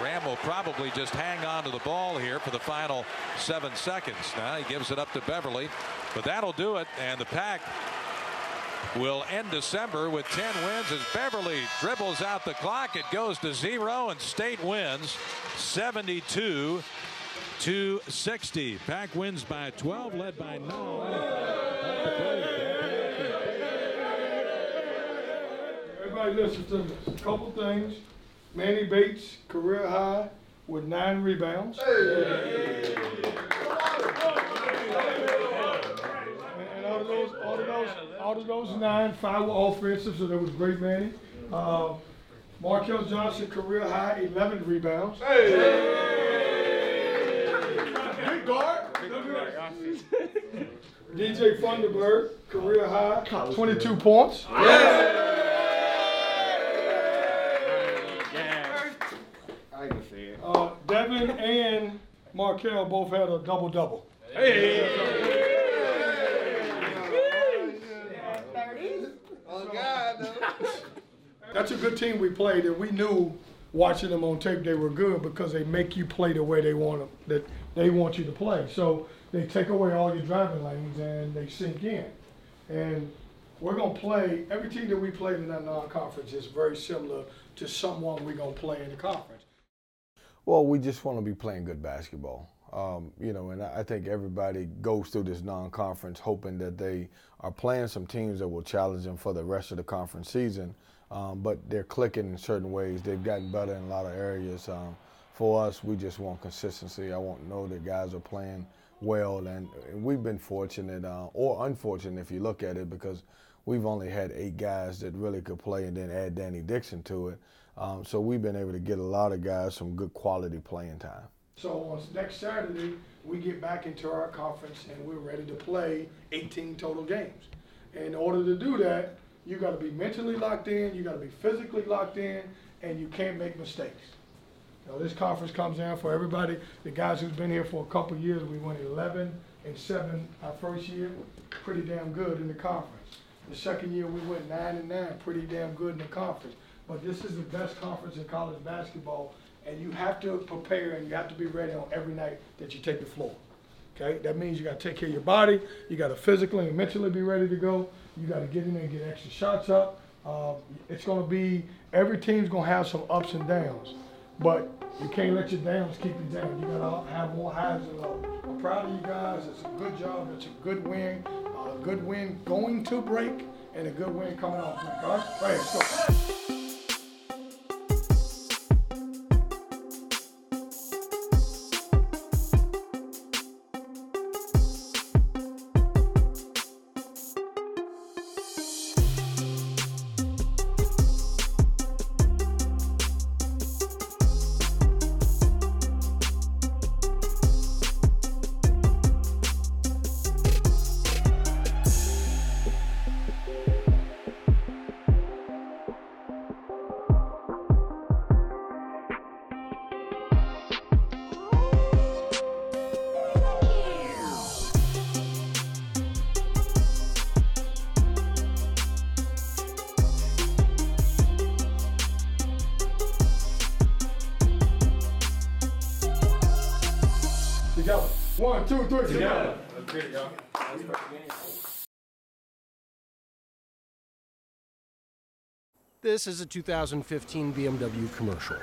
Graham will probably just hang on to the ball here for the final 7 seconds. Now he gives it up to Beverly, but that'll do it, and the Pack will end December with 10 wins as Beverly dribbles out the clock. It goes to 0, and State wins 72-60. Pack wins by 12, led by 9. Everybody listen to this. A couple things. Manny Bates, career high with 9 rebounds. Hey. And out of those 9, 5 were offensive, so that was great, Manny. Markel Johnson, career high, 11 rebounds. Hey. Big guard. DJ Funderburg, career high, 22 points. Yeah. Devin and Markel both had a double-double. Hey. That's a good team we played, and we knew watching them on tape they were good because they make you play the way they want you to play. So they take away all your driving lanes and they sink in. And we're gonna play every team that we played in that non-conference is very similar to someone we're gonna play in the conference. Well, we just want to be playing good basketball. And I think everybody goes through this non-conference hoping that they are playing some teams that will challenge them for the rest of the conference season, but they're clicking in certain ways. They've gotten better in a lot of areas. For us, we just want consistency. I want to know that guys are playing well, and we've been fortunate or unfortunate if you look at it, because we've only had 8 guys that really could play and then add Danny Dixon to it. So we've been able to get a lot of guys some good quality playing time. So on next Saturday, we get back into our conference and we're ready to play 18 total games. And in order to do that, you got to be mentally locked in, you got to be physically locked in, and you can't make mistakes. This conference comes down for everybody. The guys who's been here for a couple years, we went 11-7 our first year, pretty damn good in the conference. The second year we went 9-9, pretty damn good in the conference. But this is the best conference in college basketball, and you have to prepare and you have to be ready on every night that you take the floor. Okay? That means you got to take care of your body, you got to physically and mentally be ready to go, you got to get in there and get extra shots up. It's going to be, every team's going to have some ups and downs, but you can't let your downs keep you down. You got to have more highs and lows. I'm proud of you guys. It's a good job. It's a good win. A good win going to break and a good win coming off break. All right? All right, let's go. Together. 1, 2, 3, together. That's great, y'all. This is a 2015 BMW commercial.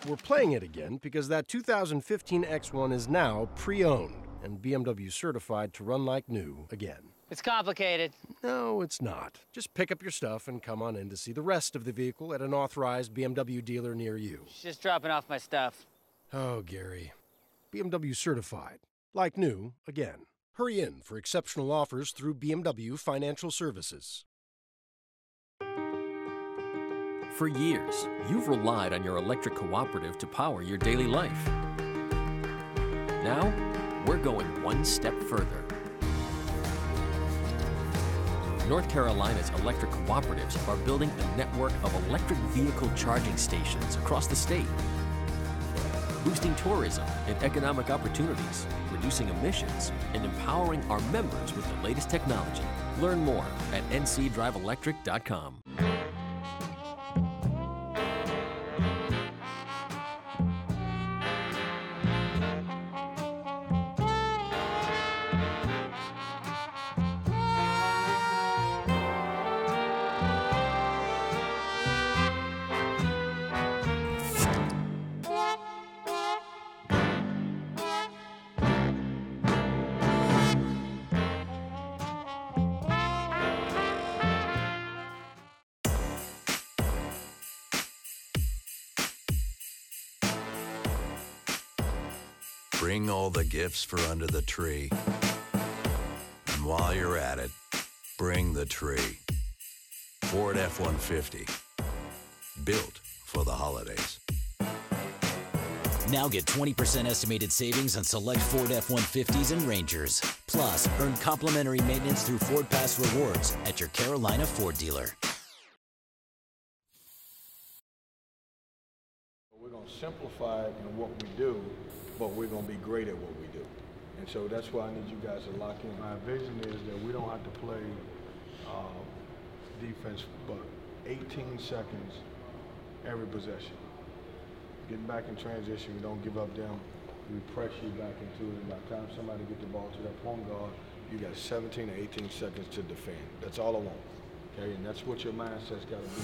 We're playing it again because that 2015 X1 is now pre-owned and BMW certified to run like new again. It's complicated. No, it's not. Just pick up your stuff and come on in to see the rest of the vehicle at an authorized BMW dealer near you. Just dropping off my stuff. Oh, Gary. BMW certified. Like new, again. Hurry in for exceptional offers through BMW Financial Services. For years, you've relied on your electric cooperative to power your daily life. Now, we're going one step further. North Carolina's electric cooperatives are building a network of electric vehicle charging stations across the state, boosting tourism and economic opportunities, reducing emissions, and empowering our members with the latest technology. Learn more at ncdriveelectric.com. Bring all the gifts for under the tree. And while you're at it, bring the tree. Ford F-150. Built for the holidays. Now get 20% estimated savings on select Ford F-150s and Rangers. Plus, earn complimentary maintenance through Ford Pass Rewards at your Carolina Ford dealer. We're going to simplify it in what we do, but we're going to be great at what we do. And so that's why I need you guys to lock in. My vision is that we don't have to play defense but 18 seconds every possession. Getting back in transition, we don't give up them. We press you back into it. By the time somebody get the ball to that point guard, you got 17 or 18 seconds to defend. That's all I want. Okay, and that's what your mindset's got to be.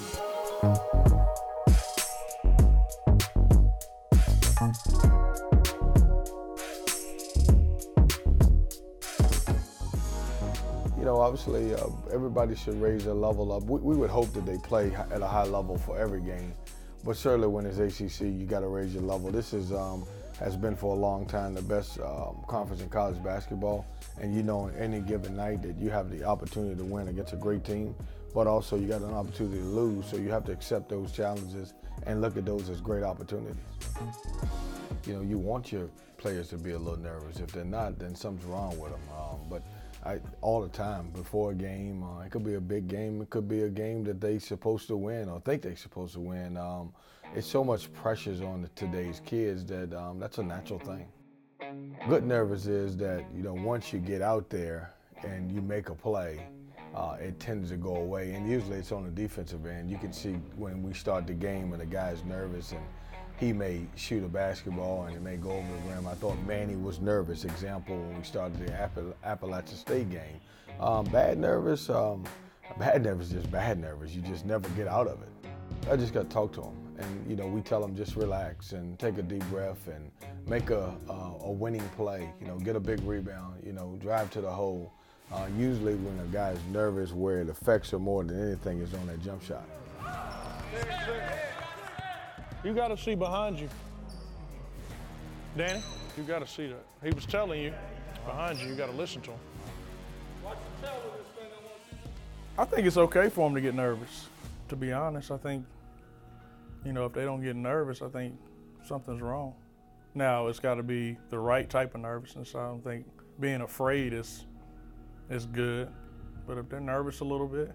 You know, obviously, everybody should raise their level up. We would hope that they play at a high level for every game, but certainly when it's ACC, you got to raise your level. This is has been for a long time the best conference in college basketball, and you know, on any given night that you have the opportunity to win against a great team, but also you got an opportunity to lose, so you have to accept those challenges and look at those as great opportunities. You know, you want your players to be a little nervous. If they're not, then something's wrong with them. But all the time, before a game, it could be a big game, it could be a game that they're supposed to win or think they're supposed to win. It's so much pressures on today's kids that that's a natural thing. Good nervous is that, you know, once you get out there and you make a play, it tends to go away, and usually it's on the defensive end. You can see when we start the game and the guy's nervous and he may shoot a basketball and it may go over the rim. I thought Manny was nervous, example, when we started the Appalachian State game. Bad nervous is just bad nervous. You just never get out of it. I just got to talk to him. And, you know, we tell them just relax and take a deep breath and make a winning play. You know, get a big rebound, you know, drive to the hole. Usually when a guy is nervous, where it affects him more than anything is on that jump shot. You got to see behind you. Danny, you got to see that. He was telling you behind you, you got to listen to him. I think it's okay for him to get nervous, to be honest. I think, you know, if they don't get nervous, I think something's wrong. Now, it's got to be the right type of nervousness. I don't think being afraid is good. But if they're nervous a little bit,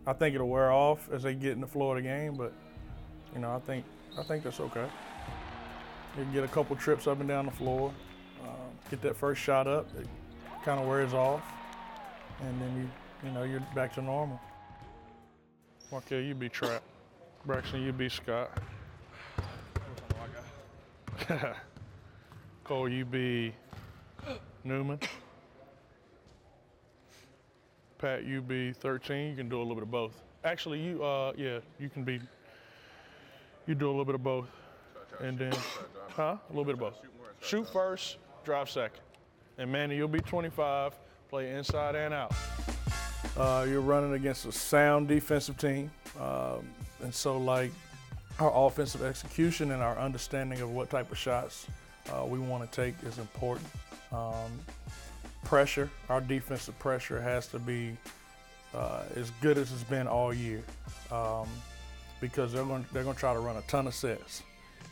I think it'll wear off as they get in the flow of the game. But, you know, I think that's okay. You can get a couple trips up and down the floor, get that first shot up, it kind of wears off, and then you're back to normal. Markel, you be Trap. Braxton, you be Scott. Cole, you be Newman. Pat, you be 13. You can do a little bit of both. Actually, you can be. You do a little bit of both, and then, a little bit of both. Shoot first, drive second. And Manny, you'll be 25, play inside and out. You're running against a sound defensive team, and so like our offensive execution and our understanding of what type of shots we want to take is important. Pressure, our defensive pressure has to be as good as it's been all year. Because they're going to try to run a ton of sets.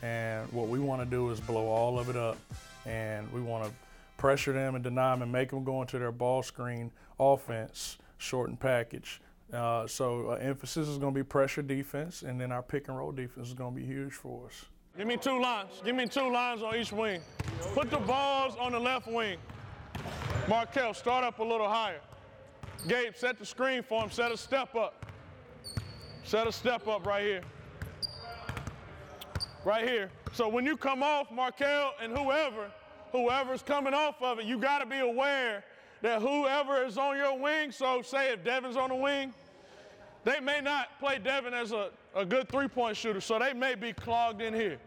And what we want to do is blow all of it up. And we want to pressure them and deny them and make them go into their ball screen offense, short and package. So emphasis is going to be pressure defense, and then our pick and roll defense is going to be huge for us. Give me two lines. Give me two lines on each wing. Put the balls on the left wing. Markel, start up a little higher. Gabe, set the screen for him. Set a step up. Set a step up right here. Right here. So when you come off, Markel and whoever's coming off of it, you got to be aware that whoever is on your wing, so say if Devin's on the wing, they may not play Devin as a good three-point shooter, so they may be clogged in here.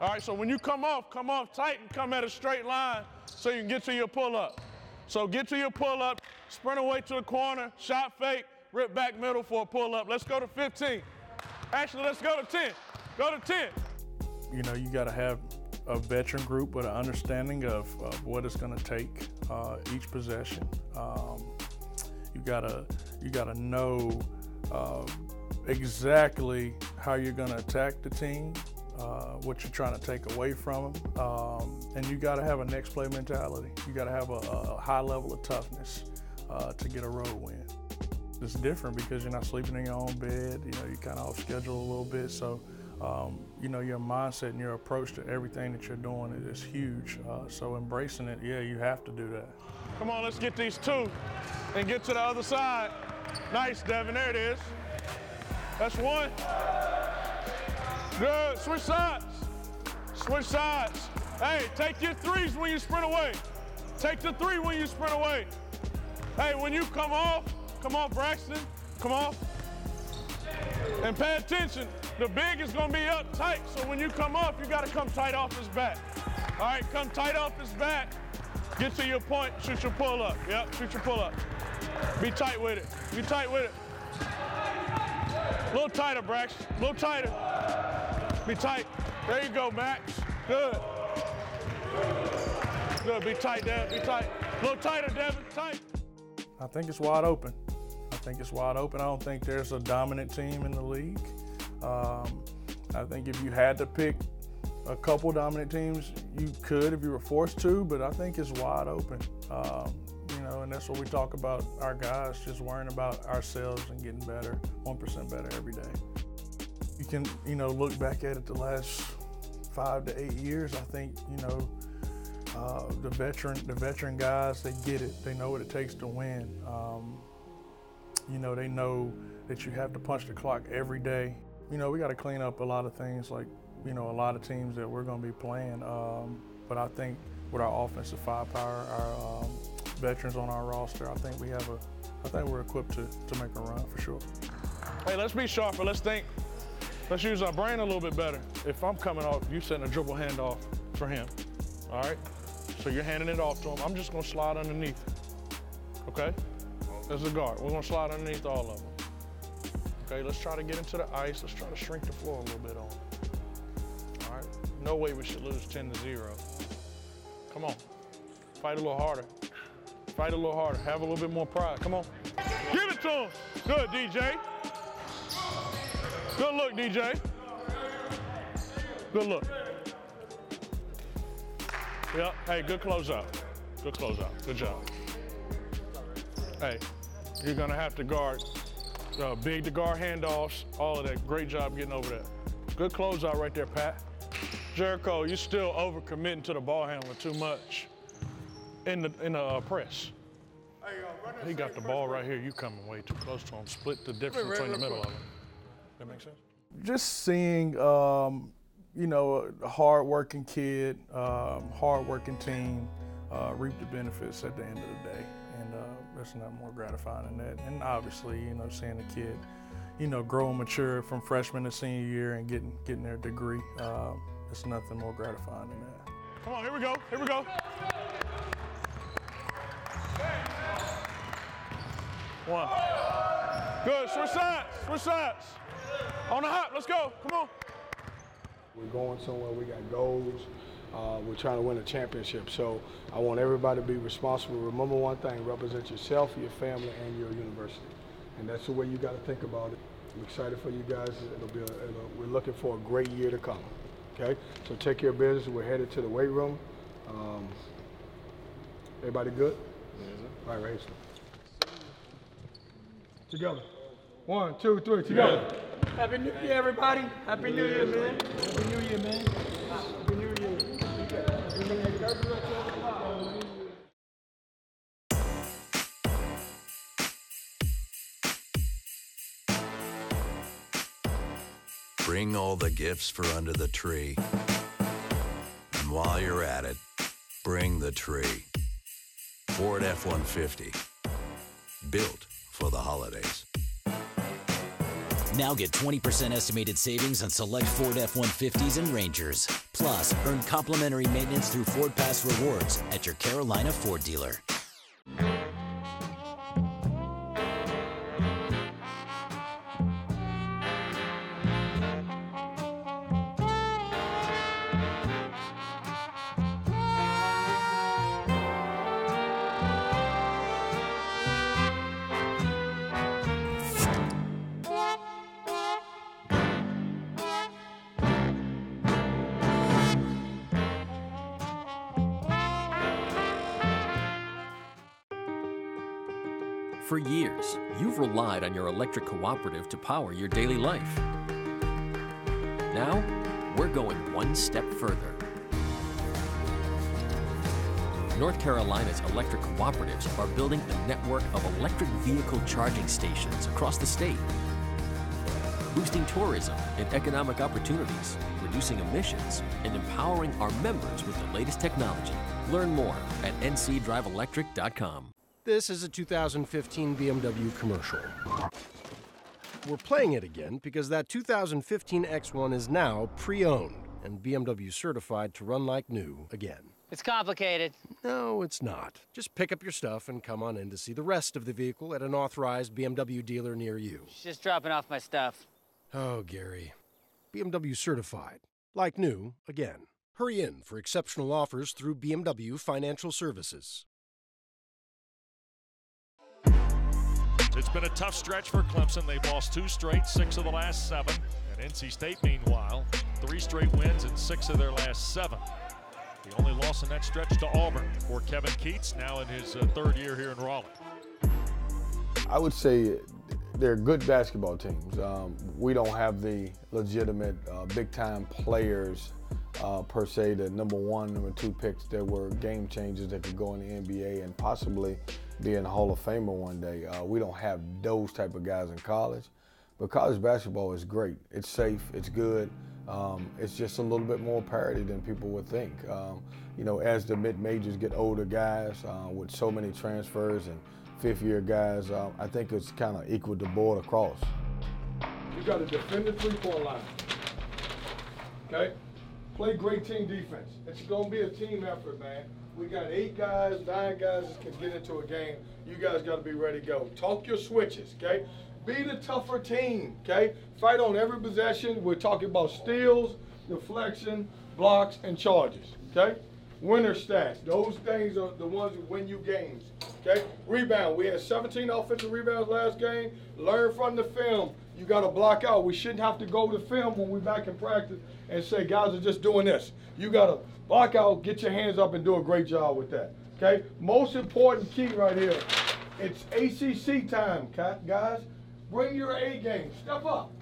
All right, so when you come off tight and come at a straight line so you can get to your pull-up. So get to your pull-up, sprint away to the corner, shot fake, rip back middle for a pull-up. Let's go to 15. Actually, let's go to 10. Go to 10. You know, you got to have a veteran group with an understanding of what it's going to take each possession. You gotta know exactly how you're going to attack the team, what you're trying to take away from them, and you got to have a next play mentality. You got to have a high level of toughness to get a road win. It's different because you're not sleeping in your own bed. You know, you're kind of off schedule a little bit, so you know, your mindset and your approach to everything that you're doing is huge. So embracing it, yeah, you have to do that. Come on, let's get these two and get to the other side. Nice, Devin, there it is. That's one. Good, switch sides. Switch sides. Hey, take your threes when you sprint away. Take the three when you sprint away. Hey, when you come off, Braxton, come off. And pay attention, the big is gonna be up tight, so when you come off, you gotta come tight off his back. All right, come tight off his back, get to your point, shoot your pull up. Yep, shoot your pull up. Be tight with it, be tight with it. A little tighter, Braxton, a little tighter. Be tight, there you go, Max, good. Good, be tight, Devin, be tight. A little tighter, Devin, tight. I think it's wide open. I don't think there's a dominant team in the league. I think if you had to pick a couple dominant teams, you could if you were forced to, but I think it's wide open. You know, and that's what we talk about, our guys just worrying about ourselves and getting better, 1% better every day. You can, you know, look back at it the last 5 to 8 years. I think, you know, the veteran guys, they get it. They know what it takes to win. You know, they know that you have to punch the clock every day. You know, we got to clean up a lot of things, like, you know, a lot of teams that we're going to be playing. But I think with our offensive firepower, our veterans on our roster, I think we're equipped to make a run for sure. Hey, let's be sharper. Let's think. Let's use our brain a little bit better. If I'm coming off, you setting a dribble handoff for him. All right? So you're handing it off to him. I'm just going to slide underneath. Okay? As a guard, we're going to slide underneath all of them. Okay, let's try to get into the ice. Let's try to shrink the floor a little bit on. All right? No way we should lose 10-0. Come on. Fight a little harder. Fight a little harder. Have a little bit more pride. Come on. Give it to him. Good, DJ. Good look, DJ. Good look. Yep. Hey, good closeout. Good closeout. Good job. Hey, you're going to have to guard big to guard handoffs, all of that. Great job getting over that. Good closeout right there, Pat. Jericho, you're still overcommitting to the ball handler too much in the press. He got the ball right here. You coming way too close to him. Split the difference between the middle of them. That make sense? Just seeing, you know, a hard-working kid, hard-working team reap the benefits at the end of the day. And there's nothing more gratifying than that. And obviously, you know, seeing the kid, you know, grow and mature from freshman to senior year and getting their degree, there's nothing more gratifying than that. Come on, here we go, here we go. One. Good, switch sides, switch sides. On the hop, let's go, come on. We're going somewhere, we got goals. We're trying to win a championship, so I want everybody to be responsible. Remember one thing, represent yourself, your family, and your university. And that's the way you got to think about it. I'm excited for you guys. We're looking for a great year to come, okay? So take care of business. We're headed to the weight room. Everybody good? Yes, all right, raise them. Together. 1, 2, 3, together. Yeah. Happy New Year, everybody. Happy New Year, man. Happy New Year, man. Happy New Year. Bring all the gifts for under the tree. And while you're at it, bring the tree. Ford F-150. Built for the holidays. Now get 20% estimated savings on select Ford F-150s and Rangers. Plus, earn complimentary maintenance through Ford Pass Rewards at your Carolina Ford dealer. For years, you've relied on your electric cooperative to power your daily life. Now, we're going one step further. North Carolina's electric cooperatives are building a network of electric vehicle charging stations across the state, boosting tourism and economic opportunities, reducing emissions, and empowering our members with the latest technology. Learn more at ncdriveelectric.com. This is a 2015 BMW commercial. We're playing it again because that 2015 X1 is now pre-owned and BMW certified to run like new again. It's complicated. No, it's not. Just pick up your stuff and come on in to see the rest of the vehicle at an authorized BMW dealer near you. Just dropping off my stuff. Oh, Gary. BMW certified. Like new again. Hurry in for exceptional offers through BMW Financial Services. It's been a tough stretch for Clemson. They've lost 2 straight, 6 of the last 7. And NC State, meanwhile, 3 straight wins and 6 of their last 7. The only loss in that stretch to Auburn for Kevin Keats, now in his 3rd year here in Raleigh. I would say they're good basketball teams. We don't have the legitimate big-time players per se, the number 1, number 2 picks that were game changers that could go in the NBA and possibly be in the Hall of Famer one day. We don't have those type of guys in college, but college basketball is great. It's safe, it's good. It's just a little bit more parity than people would think. You know, as the mid-majors get older guys with so many transfers and 5th-year guys, I think it's kind of equal to board across. You got to defend the three-point line, okay? Play great team defense. It's going to be a team effort, man. We got 8 guys, 9 guys that can get into a game. You guys got to be ready to go. Talk your switches, okay? Be the tougher team, okay? Fight on every possession. We're talking about steals, deflection, blocks, and charges, okay? Winner stats. Those things are the ones that win you games, okay? Rebound. We had 17 offensive rebounds last game. Learn from the film. You got to block out. We shouldn't have to go to film when we're back in practice and say, guys are just doing this. You got to block out, get your hands up, and do a great job with that, okay? Most important key right here, it's ACC time, guys. Bring your A game. Step up.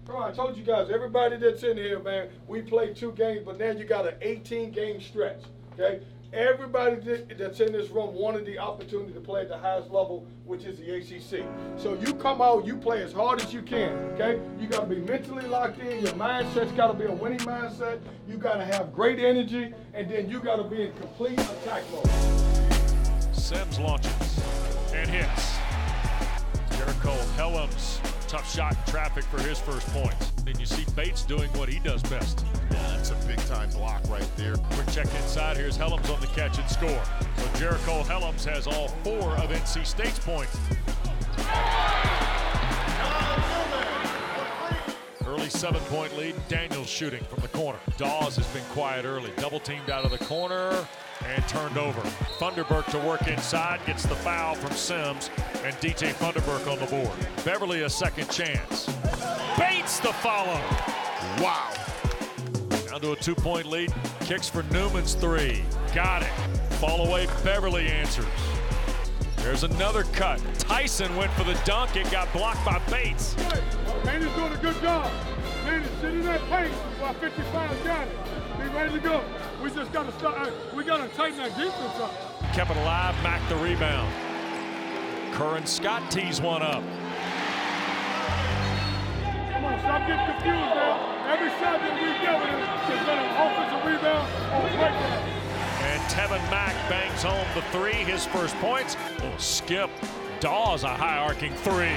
Come on, I told you guys, everybody that's in here, man, we played 2 games, but now you got an 18-game stretch, okay? Everybody that's in this room wanted the opportunity to play at the highest level, which is the ACC. So you come out, you play as hard as you can, okay? You got to be mentally locked in. Your mindset's got to be a winning mindset. You got to have great energy, and then you got to be in complete attack mode. Sims launches and hits. Jericho Helms, tough shot in traffic for his first points. Then you see Bates doing what he does best. Yeah, that's a big-time block right there. Quick check inside. Here's Helms on the catch and score. So Jericho Helms has all 4 of NC State's points. Early 7-point lead. Daniels shooting from the corner. Dawes has been quiet early. Double teamed out of the corner and turned over. Funderburk to work inside. Gets the foul from Sims. And DJ Funderburk on the board. Beverly a second chance. Bates the follow. Wow. Down to a 2-point lead. Kicks for Newman's 3. Got it. Fall away. Beverly answers. There's another cut. Tyson went for the dunk. It got blocked by Bates. Man is doing a good job. Man is sitting in that paint while 55 got it. Be ready to go. We just got to start. We got to tighten that defense up. Kept it alive. Mack the rebound. Curran Scott tees one up. Come on, stop getting confused now. Every shot that we get with him is going to offensive rebound or breakdown. And Tevin Mack bangs home the 3, his first points. Skip Dawes a high arcing 3.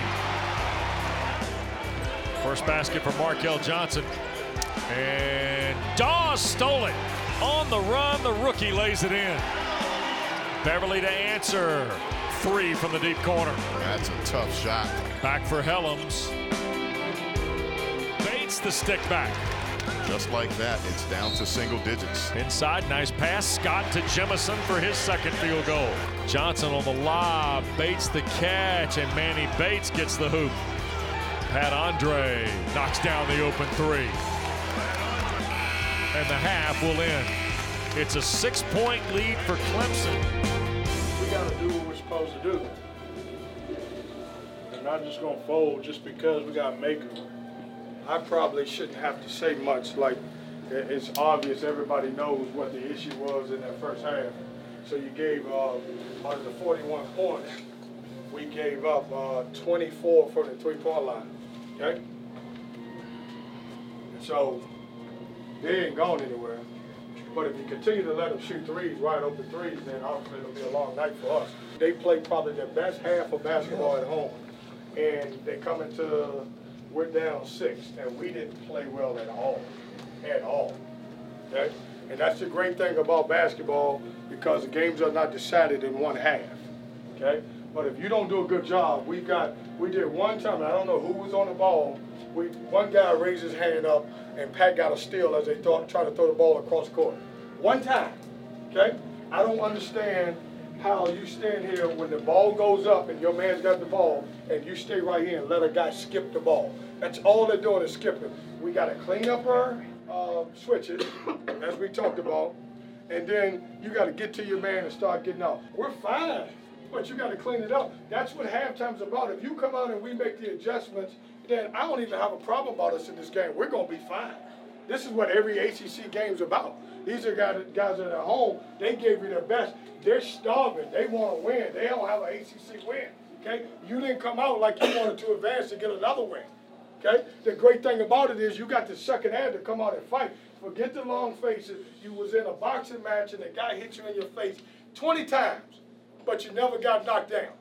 First basket for Markel Johnson. And Dawes stole it. On the run, the rookie lays it in. Beverly to answer. 3 from the deep corner. That's a tough shot. Back for Helms. Bates the stick back. Just like that, it's down to single digits. Inside, nice pass. Scott to Jemison for his second field goal. Johnson on the lob. Bates the catch, and Manny Bates gets the hoop. Pat Andre knocks down the open 3. And the half will end. It's a 6-point lead for Clemson. We got to do what we're supposed to do. not just going to fold just because we got Maker. I probably shouldn't have to say much. Like, it's obvious everybody knows what the issue was in that first half. So you gave, out of the 41 points, we gave up 24 from the three-point line, okay? So they ain't gone anywhere. But if you continue to let them shoot threes, wide open threes, then obviously it'll be a long night for us. They played probably their best half of basketball at home. And they come into, we're down 6, and we didn't play well at all, okay? And that's the great thing about basketball, because the games are not decided in one half, okay? But if you don't do a good job, we did one time, and I don't know who was on the ball, one guy raised his hand up, and Pat got a steal as they tried to throw the ball across court. One time, okay? I don't understand how you stand here when the ball goes up and your man's got the ball, and you stay right here and let a guy skip the ball. That's all they're doing is skipping. We got to clean up our switches, as we talked about, and then you got to get to your man and start getting out. We're fine, but you got to clean it up. That's what halftime's about. If you come out and we make the adjustments, then I don't even have a problem about us in this game. We're going to be fine. This is what every ACC game's about. These are guys that are at home. They gave you their best. They're starving. They want to win. They don't have an ACC win, okay? You didn't come out like you wanted to advance to get another win, okay? The great thing about it is you got the second half to come out and fight. Forget the long faces. You was in a boxing match and the guy hit you in your face 20 times, but you never got knocked down.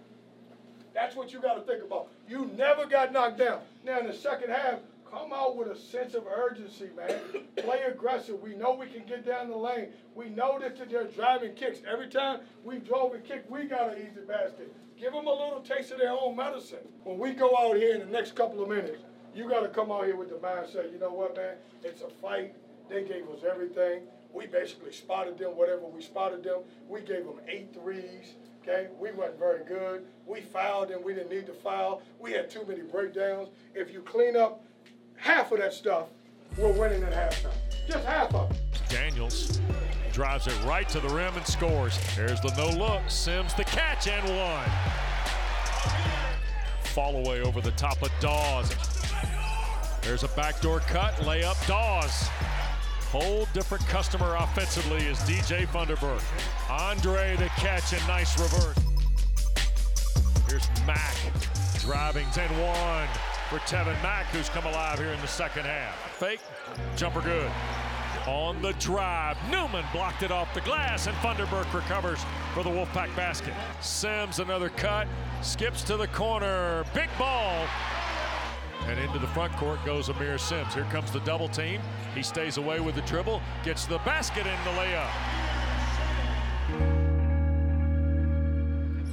That's what you got to think about. You never got knocked down. Now, in the second half, come out with a sense of urgency, man. Play aggressive. We know we can get down the lane. We know that they're driving kicks. Every time we drove a kick, we got an easy basket. Give them a little taste of their own medicine. When we go out here in the next couple of minutes, you got to come out here with the mindset, you know what, man? It's a fight. They gave us everything. We basically spotted them, whatever we spotted them. We gave them 8 threes. Okay, we weren't very good. We fouled and we didn't need to foul. We had too many breakdowns. If you clean up half of that stuff, we're winning at halftime. Just half of it. Daniels drives it right to the rim and scores. There's the no look. Sims the catch and one. Fall away over the top of Dawes. There's a backdoor cut, layup, Dawes. Whole different customer offensively is DJ Funderburk. Andre the catch and nice reverse. Here's Mack driving 10-1 for Tevin Mack, who's come alive here in the second half. Fake, jumper good. On the drive, Newman blocked it off the glass, and Funderburk recovers for the Wolfpack basket. Sims another cut, skips to the corner, big ball. And into the front court goes Amir Sims. Here comes the double team. He stays away with the dribble, gets the basket in the layup.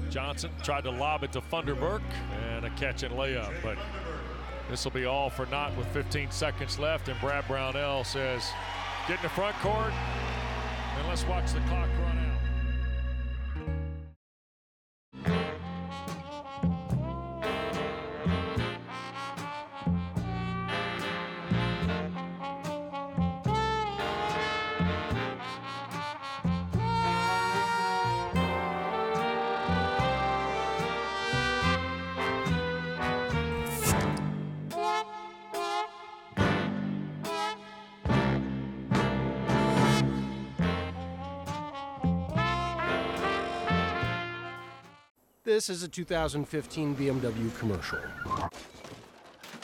Johnson tried to lob it to Funderburk, and a catch and layup, but this will be all for naught with 15 seconds left, and Brad Brownell says, get in the front court, and let's watch the clock run out. This is a 2015 BMW commercial.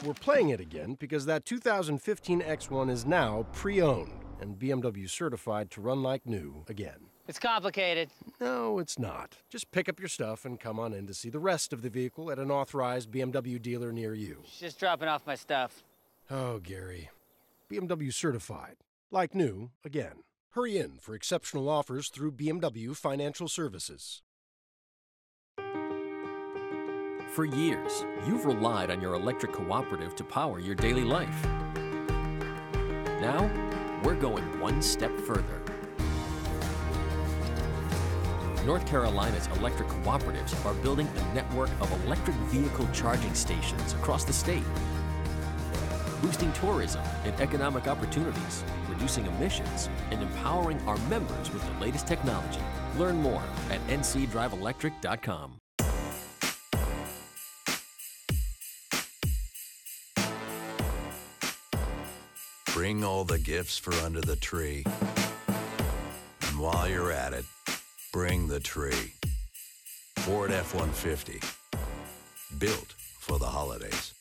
We're playing it again because that 2015 X1 is now pre-owned and BMW certified to run like new again. It's complicated. No, it's not. Just pick up your stuff and come on in to see the rest of the vehicle at an authorized BMW dealer near you. Just dropping off my stuff. Oh, Gary. BMW certified. Like new again. Hurry in for exceptional offers through BMW Financial Services. For years, you've relied on your electric cooperative to power your daily life. Now, we're going one step further. North Carolina's electric cooperatives are building a network of electric vehicle charging stations across the state, boosting tourism and economic opportunities, reducing emissions, and empowering our members with the latest technology. Learn more at ncdriveelectric.com. Bring all the gifts for under the tree. And while you're at it, bring the tree. Ford F-150. Built for the holidays.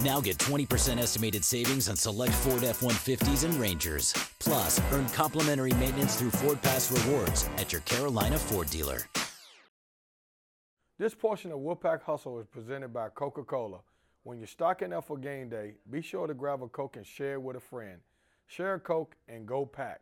Now get 20% estimated savings on select Ford F-150s and Rangers. Plus, earn complimentary maintenance through Ford Pass Rewards at your Carolina Ford dealer. This portion of Wolfpack Hustle is presented by Coca-Cola. When you're stocking up for game day, be sure to grab a Coke and share it with a friend. Share a Coke and go Pack.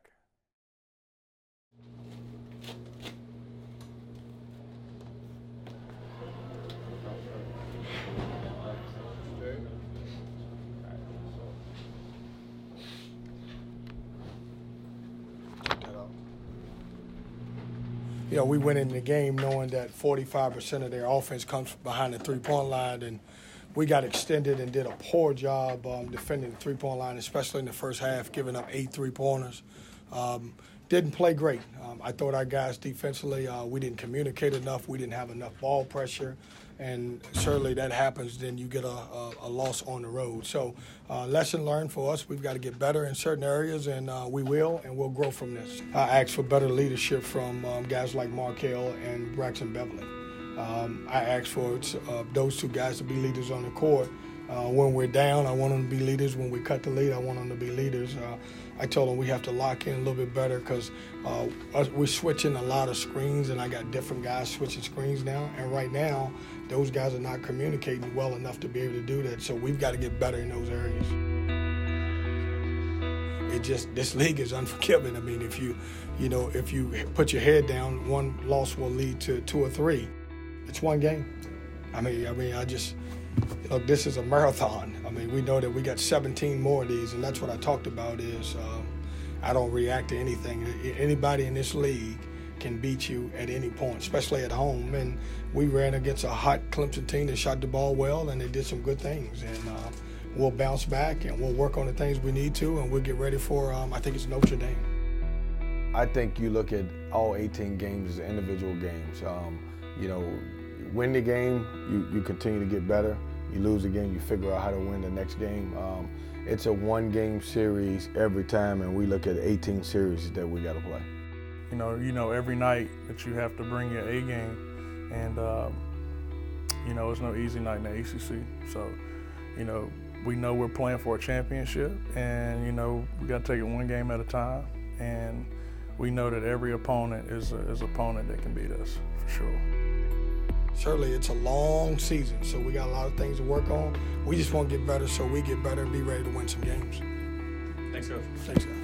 You know, we went in the game knowing that 45% of their offense comes behind the three-point line, and we got extended and did a poor job defending the three-point line, especially in the first half, giving up 8 3-pointers. Didn't play great. I thought our guys defensively, we didn't communicate enough. We didn't have enough ball pressure. And certainly that happens, then you get a loss on the road. So lesson learned for us, we've got to get better in certain areas, and we will, and we'll grow from this. I asked for better leadership from guys like Markell and Braxton Beverly. I asked for those two guys to be leaders on the court. When we're down, I want them to be leaders. When we cut the lead, I want them to be leaders. I told them we have to lock in a little bit better because we're switching a lot of screens, and I got different guys switching screens now. And right now, those guys are not communicating well enough to be able to do that. So we've got to get better in those areas. This league is unforgiving. I mean, if you put your head down, one loss will lead to 2 or 3. It's one game. Look, this is a marathon. I mean, we know that we got 17 more of these, and that's what I talked about is I don't react to anything. Anybody in this league can beat you at any point, especially at home. And we ran against a hot Clemson team that shot the ball well, and they did some good things. And we'll bounce back, and we'll work on the things we need to, and we'll get ready for, I think it's Notre Dame. I think you look at all 18 games as individual games. Win the game, you continue to get better. You lose the game, you figure out how to win the next game. It's a one-game series every time, and we look at 18 series that we got to play. You know, every night that you have to bring your A game, and it's no easy night in the ACC. So, we know we're playing for a championship, and we got to take it one game at a time. And we know that every opponent is an opponent that can beat us for sure. Certainly, it's a long season, so we got a lot of things to work on. We just want to get better so we get better and be ready to win some games. Thanks, Coach. Thanks, guys.